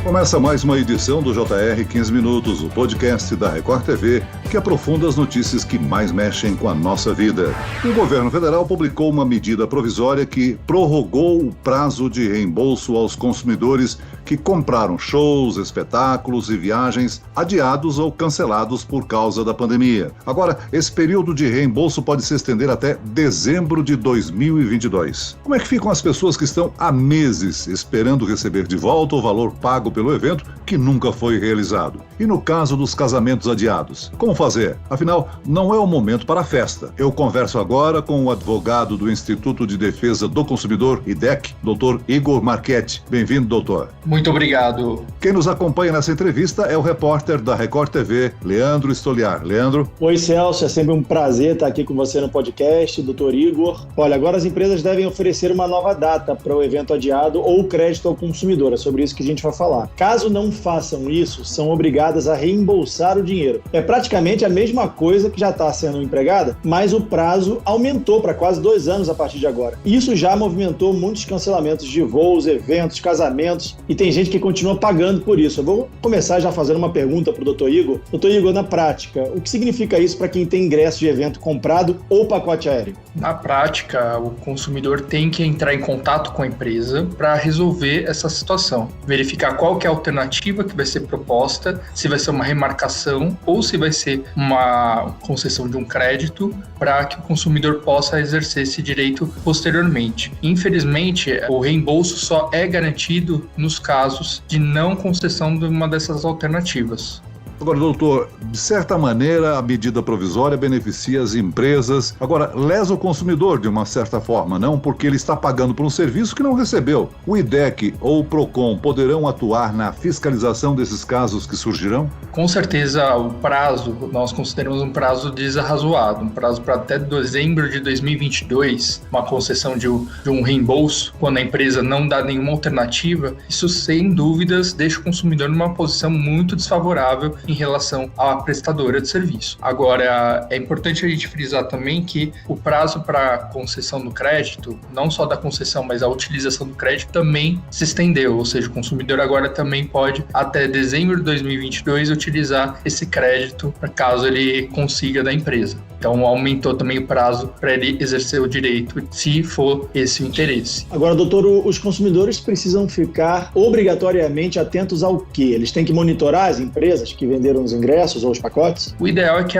Começa mais uma edição do JR 15 Minutos, o podcast da Record TV, que aprofunda as notícias que mais mexem com a nossa vida. O governo federal publicou uma medida provisória que prorrogou o prazo de reembolso aos consumidores que compraram shows, espetáculos e viagens adiados ou cancelados por causa da pandemia. Agora, esse período de reembolso pode se estender até dezembro de 2022. Como é que ficam as pessoas que estão há meses esperando receber de volta o valor pago pelo evento que nunca foi realizado? E no caso dos casamentos adiados, como fazer? Afinal, não é o momento para a festa. Eu converso agora com o advogado do Instituto de Defesa do Consumidor, IDEC, Dr. Igor Marchetti. Bem-vindo, doutor. Muito obrigado. Quem nos acompanha nessa entrevista é o repórter da Record TV, Leandro Stoliar. Leandro? Oi, Celso. É sempre um prazer estar aqui com você no podcast, doutor Igor. Olha, agora as empresas devem oferecer uma nova data para o evento adiado ou crédito ao consumidor. É sobre isso que a gente vai falar. Caso não façam isso, são obrigadas a reembolsar o dinheiro. É praticamente a mesma coisa que já está sendo empregada, mas o prazo aumentou para quase 2 anos a partir de agora. Isso já movimentou muitos cancelamentos de voos, eventos, casamentos, e tem gente que continua pagando por isso. Eu vou começar já fazendo uma pergunta para o doutor Igor. Doutor Igor, na prática, o que significa isso para quem tem ingresso de evento comprado ou pacote aéreo? Na prática, o consumidor tem que entrar em contato com a empresa para resolver essa situação. Verificar qual que é a alternativa que vai ser proposta, se vai ser uma remarcação ou se vai ser uma concessão de um crédito para que o consumidor possa exercer esse direito posteriormente. Infelizmente, o reembolso só é garantido nos casos de não concessão de uma dessas alternativas. Agora, doutor, de certa maneira, a medida provisória beneficia as empresas. Agora, lesa o consumidor de uma certa forma, não? Porque ele está pagando por um serviço que não recebeu. O IDEC ou o PROCON poderão atuar na fiscalização desses casos que surgirão? Com certeza, o prazo, nós consideramos um prazo desarrazoado, um prazo para até dezembro de 2022, uma concessão de um reembolso, quando a empresa não dá nenhuma alternativa, isso sem dúvidas deixa o consumidor numa posição muito desfavorável em relação à prestadora de serviço. Agora, é importante a gente frisar também que o prazo para concessão do crédito, não só da concessão, mas a utilização do crédito também se estendeu, ou seja, o consumidor agora também pode, até dezembro de 2022, utilizar esse crédito para caso ele consiga da empresa. Então, aumentou também o prazo para ele exercer o direito, se for esse o interesse. Agora, doutor, os consumidores precisam ficar obrigatoriamente atentos ao quê? Eles têm que monitorar as empresas que venderam os ingressos ou os pacotes? O ideal é que,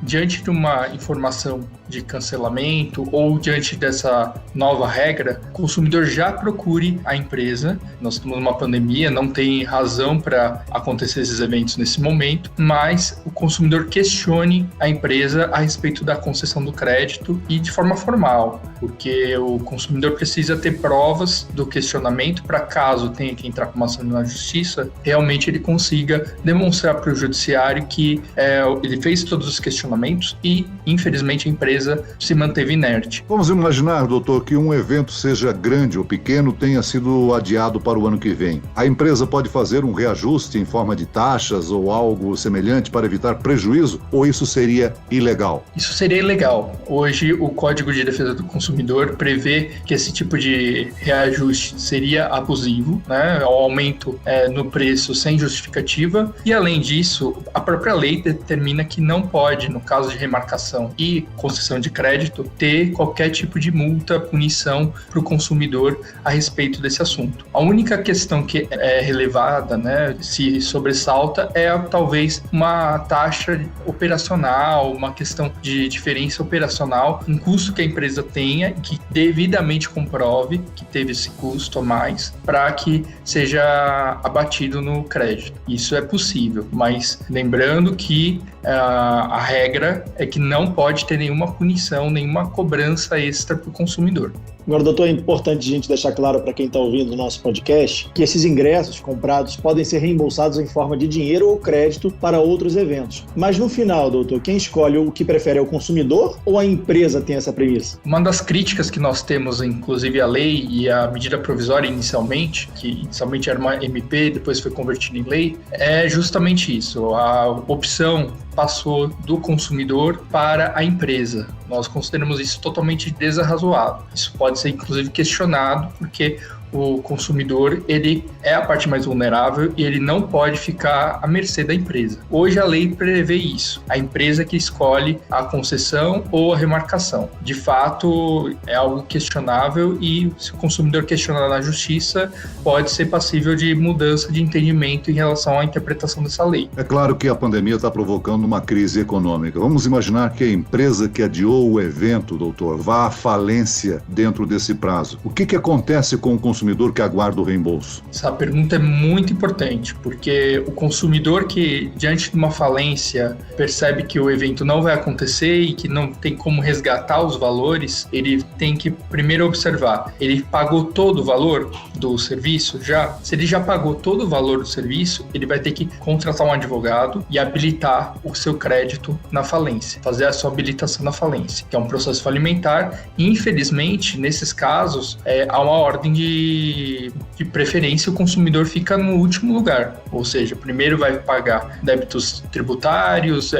diante de uma informação de cancelamento ou diante dessa nova regra, o consumidor já procure a empresa. Nós estamos numa pandemia, não tem razão para acontecer esses eventos nesse momento, mas o consumidor questione a empresa a respeito da concessão do crédito e de forma formal, porque o consumidor precisa ter provas do questionamento para, caso tenha que entrar com uma ação na justiça, realmente ele consiga demonstrar para o judiciário que ele fez todos os questionamentos e, infelizmente, a empresa se manteve inerte. Vamos imaginar, doutor, que um evento, seja grande ou pequeno, tenha sido adiado para o ano que vem. A empresa pode fazer um reajuste em forma de taxas ou algo semelhante para evitar prejuízo, ou isso seria ilegal? Isso seria ilegal. Hoje, o Código de Defesa do Consumidor prevê que esse tipo de reajuste seria abusivo, né? O aumento no preço sem justificativa, e além disso, a própria lei determina que não pode, no caso de remarcação e concessão de crédito, ter qualquer tipo de multa, punição para o consumidor a respeito desse assunto. A única questão que é relevada, né, se sobressalta, é talvez uma taxa operacional, uma questão de diferença operacional, um custo que a empresa tenha, que devidamente comprove que teve esse custo a mais, para que seja abatido no crédito. Isso é possível, mas lembrando que a regra é que não pode ter nenhuma punição, nenhuma cobrança extra para o consumidor. Agora, doutor, é importante a gente deixar claro para quem está ouvindo o nosso podcast que esses ingressos comprados podem ser reembolsados em forma de dinheiro ou crédito para outros eventos. Mas no final, doutor, quem escolhe o que prefere é o consumidor ou a empresa tem essa premissa? Uma das críticas que nós temos, inclusive a lei e a medida provisória inicialmente, que inicialmente era uma MP, depois foi convertida em lei, é justamente isso. A opção passou do consumidor para a empresa. Nós consideramos isso totalmente desarrazoado. Isso pode ser, inclusive, questionado, porque o consumidor, ele é a parte mais vulnerável e ele não pode ficar à mercê da empresa. Hoje a lei prevê isso, a empresa que escolhe a concessão ou a remarcação. De fato, é algo questionável e se o consumidor questionar na justiça, pode ser passível de mudança de entendimento em relação à interpretação dessa lei. É claro que a pandemia está provocando uma crise econômica. Vamos imaginar que a empresa que adiou o evento, doutor, vá à falência dentro desse prazo. O que acontece com o consumidor que aguarda o reembolso? Essa pergunta é muito importante, porque o consumidor que, diante de uma falência, percebe que o evento não vai acontecer e que não tem como resgatar os valores, ele tem que primeiro observar, ele pagou todo o valor do serviço já? Se ele já pagou todo o valor do serviço, ele vai ter que contratar um advogado e habilitar o seu crédito na falência, fazer a sua habilitação na falência, que é um processo falimentar e, infelizmente, nesses casos, há uma ordem de preferência, o consumidor fica no último lugar, ou seja, primeiro vai pagar débitos tributários,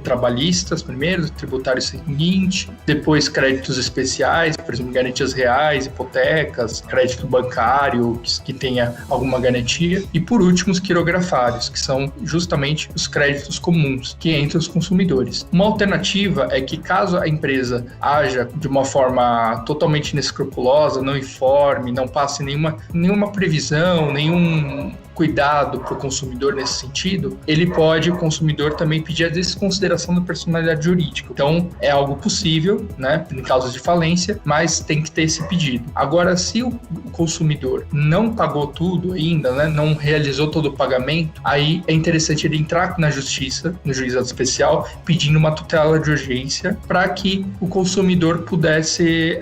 trabalhistas primeiro, tributário seguinte, depois créditos especiais, por exemplo, garantias reais, hipotecas, crédito bancário que tenha alguma garantia, e por último os quirografários, que são justamente os créditos comuns que entram os consumidores. Uma alternativa é que, caso a empresa haja de uma forma totalmente inescrupulosa, não informe, não passe nenhuma previsão, nenhum cuidado para o consumidor nesse sentido, o consumidor também pedir a desconsideração da personalidade jurídica. Então, é algo possível, né, em casos de falência, mas tem que ter esse pedido. Agora, se o consumidor não pagou tudo ainda, né, não realizou todo o pagamento, aí é interessante ele entrar na justiça, no juizado especial, pedindo uma tutela de urgência para que o consumidor pudesse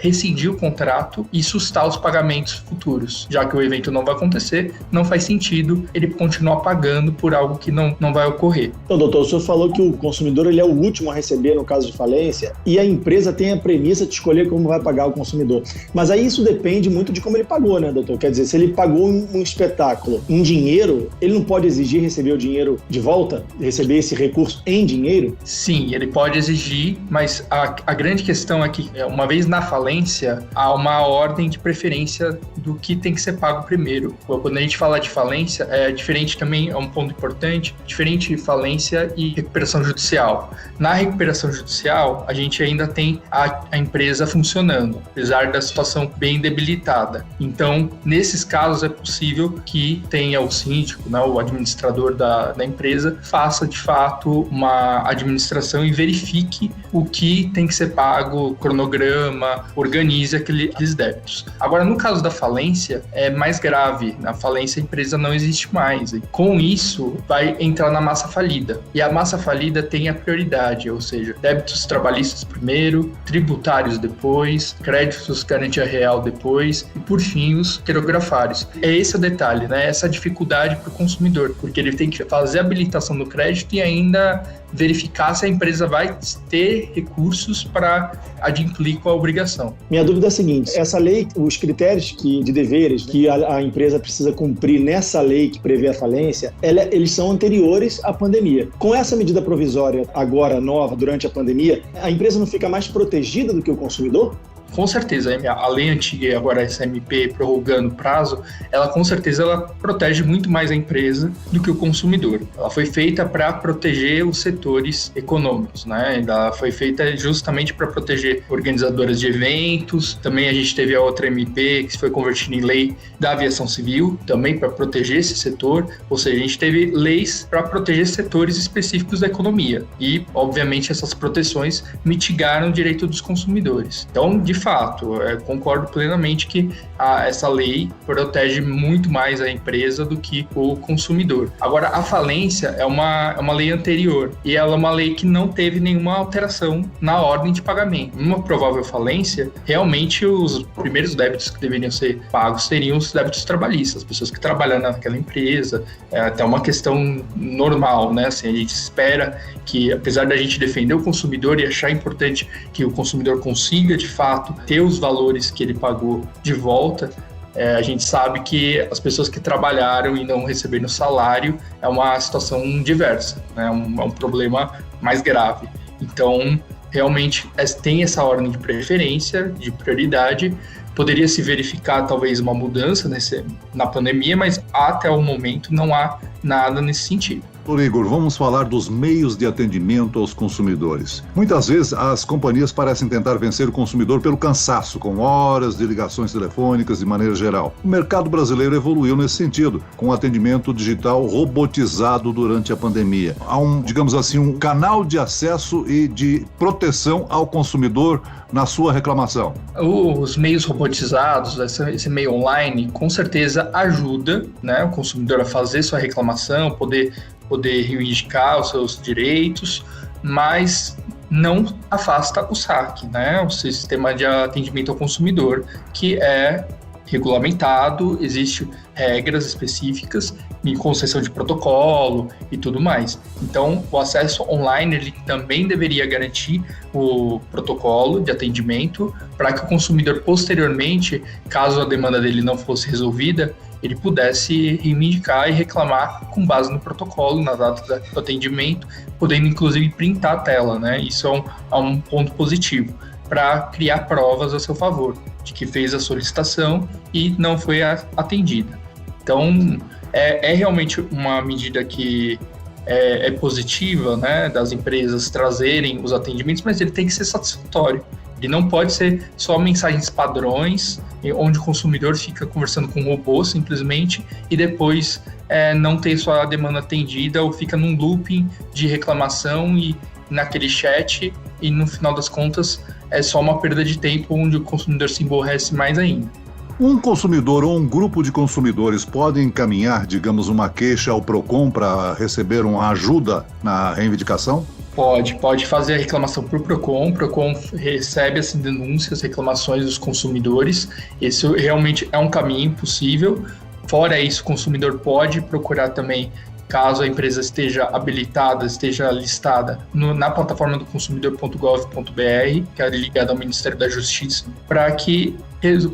rescindir o contrato e sustar os pagamentos futuros, já que o evento não vai acontecer, não faz sentido ele continuar pagando por algo que não vai ocorrer. Então, doutor, o senhor falou que o consumidor ele é o último a receber no caso de falência e a empresa tem a premissa de escolher como vai pagar o consumidor. Mas aí isso depende muito de como ele pagou, né, doutor? Quer dizer, se ele pagou um espetáculo em dinheiro, ele não pode exigir receber o dinheiro de volta? Receber esse recurso em dinheiro? Sim, ele pode exigir, mas a grande questão é que, uma vez na falência, há uma ordem de preferência do que tem que ser pago primeiro. Quando a gente fala de falência, é diferente também, é um ponto importante, diferente de falência e recuperação judicial. Na recuperação judicial, a gente ainda tem a empresa funcionando, apesar da situação bem debilitada. Então, nesses casos, é possível que tenha o síndico, né, o administrador da empresa, faça de fato uma administração e verifique o que tem que ser pago, cronograma, organize aqueles débitos. Agora, no caso da falência, é mais grave. Na falência, a empresa não existe mais. E com isso, vai entrar na massa falida. E a massa falida tem a prioridade, ou seja, débitos trabalhistas primeiro, tributários depois, créditos garantia real depois e, por fim, os quirografários. Esse é o detalhe, né? Essa dificuldade para o consumidor, porque ele tem que fazer a habilitação do crédito e ainda verificar se a empresa vai ter recursos para adimplir com a obrigação. Minha dúvida é a seguinte, essa lei, os critérios de deveres que a empresa precisa cumprir nessa lei que prevê a falência, eles são anteriores à pandemia. Com essa medida provisória agora nova, durante a pandemia, a empresa não fica mais protegida do que o consumidor? Com certeza, a lei antiga e agora essa MP prorrogando o prazo, ela com certeza ela protege muito mais a empresa do que o consumidor. Ela foi feita para proteger os setores econômicos, né? Ela foi feita justamente para proteger organizadoras de eventos. Também a gente teve a outra MP que foi convertida em lei da aviação civil, também para proteger esse setor. Ou seja, a gente teve leis para proteger setores específicos da economia. E, obviamente, essas proteções mitigaram o direito dos consumidores. Então, de fato, concordo plenamente que essa lei protege muito mais a empresa do que o consumidor. Agora, a falência é uma lei anterior e ela é uma lei que não teve nenhuma alteração na ordem de pagamento. Numa provável falência, realmente os primeiros débitos que deveriam ser pagos seriam os débitos trabalhistas, as pessoas que trabalham naquela empresa. É até uma questão normal, né? Assim, a gente espera que, apesar da gente defender o consumidor e achar importante que o consumidor consiga, de fato, ter os valores que ele pagou de volta, a gente sabe que as pessoas que trabalharam e não receberam salário é uma situação diversa, né? Um problema mais grave. Então, realmente, tem essa ordem de preferência, de prioridade, Poderia se verificar talvez uma mudança na pandemia, mas até o momento não há nada nesse sentido. Doutor Igor, vamos falar dos meios de atendimento aos consumidores. Muitas vezes as companhias parecem tentar vencer o consumidor pelo cansaço, com horas de ligações telefônicas de maneira geral. O mercado brasileiro evoluiu nesse sentido, com o atendimento digital robotizado durante a pandemia. Há digamos assim, um canal de acesso e de proteção ao consumidor na sua reclamação. Os meios robotizados, esse meio online, com certeza ajuda, né, o consumidor a fazer sua reclamação, poder reivindicar os seus direitos, mas não afasta o SAC, né, o Sistema de Atendimento ao Consumidor, que é regulamentado, existem regras específicas em concessão de protocolo e tudo mais. Então, o acesso online ele também deveria garantir o protocolo de atendimento para que o consumidor, posteriormente, caso a demanda dele não fosse resolvida, ele pudesse reivindicar e reclamar com base no protocolo, na data do atendimento, podendo inclusive printar a tela, né? Isso é um ponto positivo para criar provas a seu favor, de que fez a solicitação e não foi atendida. Então, é realmente uma medida que é positiva, né, das empresas trazerem os atendimentos, mas ele tem que ser satisfatório. Ele não pode ser só mensagens padrões, onde o consumidor fica conversando com um robô simplesmente e depois não ter sua demanda atendida ou fica num looping de reclamação e naquele chat e no final das contas é só uma perda de tempo onde o consumidor se emborrece mais ainda. Um consumidor ou um grupo de consumidores pode encaminhar, digamos, uma queixa ao PROCON para receber uma ajuda na reivindicação? Pode fazer a reclamação para o PROCON. O PROCON recebe as denúncias, reclamações dos consumidores. Esse realmente é um caminho possível. Fora isso, o consumidor pode procurar também, caso a empresa esteja habilitada, esteja listada na plataforma do consumidor.gov.br, que é ligada ao Ministério da Justiça, para que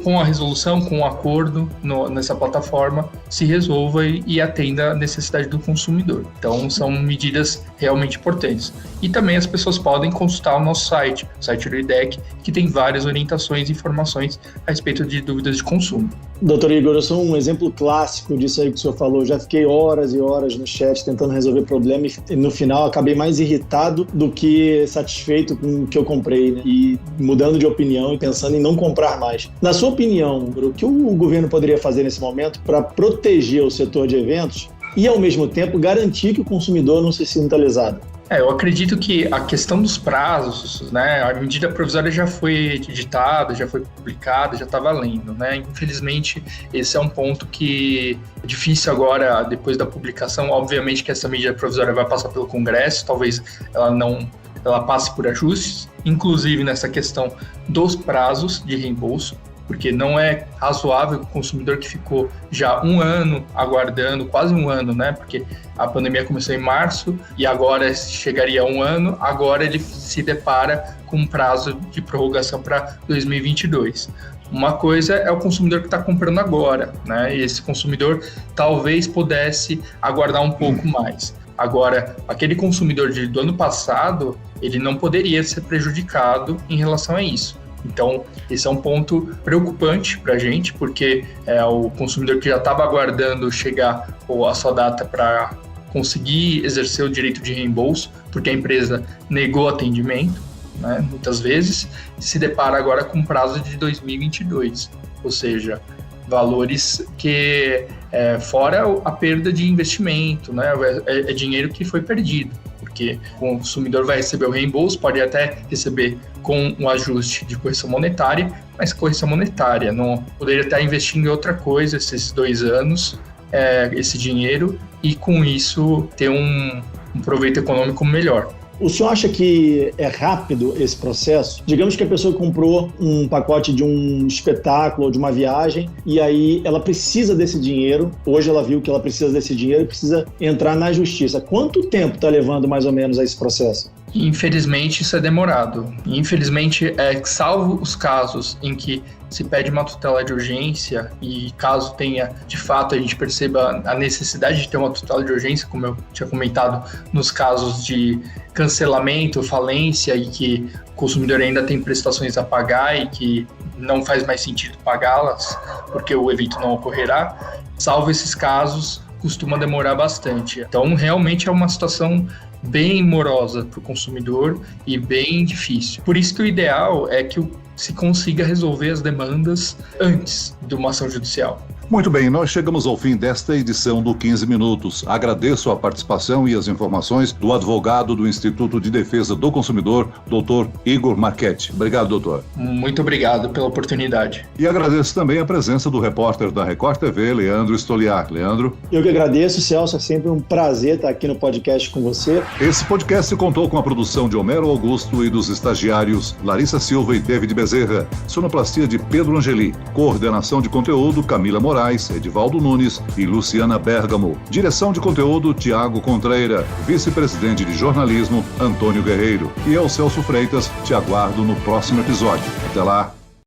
com a resolução, com o acordo nessa plataforma, se resolva e atenda a necessidade do consumidor. Então, são medidas realmente importantes. E também as pessoas podem consultar o nosso site, o site do IDEC, que tem várias orientações e informações a respeito de dúvidas de consumo. Doutor Igor, eu sou um exemplo clássico disso aí que o senhor falou. Já fiquei horas e horas no chat tentando resolver problema e no final acabei mais irritado do que satisfeito com o que eu comprei, né? E mudando de opinião e pensando em não comprar mais. Na sua opinião, o que o governo poderia fazer nesse momento para proteger o setor de eventos e, ao mesmo tempo, garantir que o consumidor não se sinta lesado? Eu acredito que a questão dos prazos, né, a medida provisória já foi editada, já foi publicada, já está valendo, né? Infelizmente, esse é um ponto que é difícil agora, depois da publicação. Obviamente que essa medida provisória vai passar pelo Congresso, talvez ela passe por ajustes, inclusive nessa questão dos prazos de reembolso, porque não é razoável que o consumidor que ficou já um ano aguardando, quase um ano, né? Porque a pandemia começou em março e agora chegaria a um ano, agora ele se depara com um prazo de prorrogação para 2022. Uma coisa é o consumidor que está comprando agora, né? E esse consumidor talvez pudesse aguardar um pouco mais. Agora, aquele consumidor do ano passado, ele não poderia ser prejudicado em relação a isso. Então, esse é um ponto preocupante para a gente, porque o consumidor que já estava aguardando chegar a sua data para conseguir exercer o direito de reembolso, porque a empresa negou atendimento, né, muitas vezes, se depara agora com prazo de 2022, ou seja, valores que, fora a perda de investimento, né, é dinheiro que foi perdido, porque o consumidor vai receber o reembolso, pode até receber com um ajuste de correção monetária, mas correção monetária, não poderia estar investindo em outra coisa esses 2 anos, esse dinheiro, e com isso ter um proveito econômico melhor. O senhor acha que é rápido esse processo? Digamos que a pessoa comprou um pacote de um espetáculo ou de uma viagem e aí ela precisa desse dinheiro. Hoje ela viu que ela precisa desse dinheiro e precisa entrar na justiça. Quanto tempo está levando mais ou menos a esse processo? Infelizmente isso é demorado. Infelizmente, salvo os casos em que se pede uma tutela de urgência e caso tenha, de fato, a gente perceba a necessidade de ter uma tutela de urgência, como eu tinha comentado, nos casos de cancelamento, falência e que o consumidor ainda tem prestações a pagar e que não faz mais sentido pagá-las, porque o evento não ocorrerá, salvo esses casos, costuma demorar bastante. Então, realmente é uma situação bem morosa para o consumidor e bem difícil. Por isso que o ideal é que se consiga resolver as demandas antes de uma ação judicial. Muito bem, nós chegamos ao fim desta edição do 15 Minutos. Agradeço a participação e as informações do advogado do Instituto de Defesa do Consumidor, Dr. Igor Marchetti. Obrigado, doutor. Muito obrigado pela oportunidade. E agradeço também a presença do repórter da Record TV, Leandro Stoliar. Leandro? Eu que agradeço, Celso. É sempre um prazer estar aqui no podcast com você. Esse podcast contou com a produção de Homero Augusto e dos estagiários Larissa Silva e David Bezerra. Sonoplastia de Pedro Angeli. Coordenação de conteúdo, Camila Moraes, Edivaldo Nunes e Luciana Bergamo. Direção de conteúdo, Tiago Contreira. Vice-presidente de jornalismo, Antônio Guerreiro. E eu, Celso Freitas, te aguardo no próximo episódio. Até lá!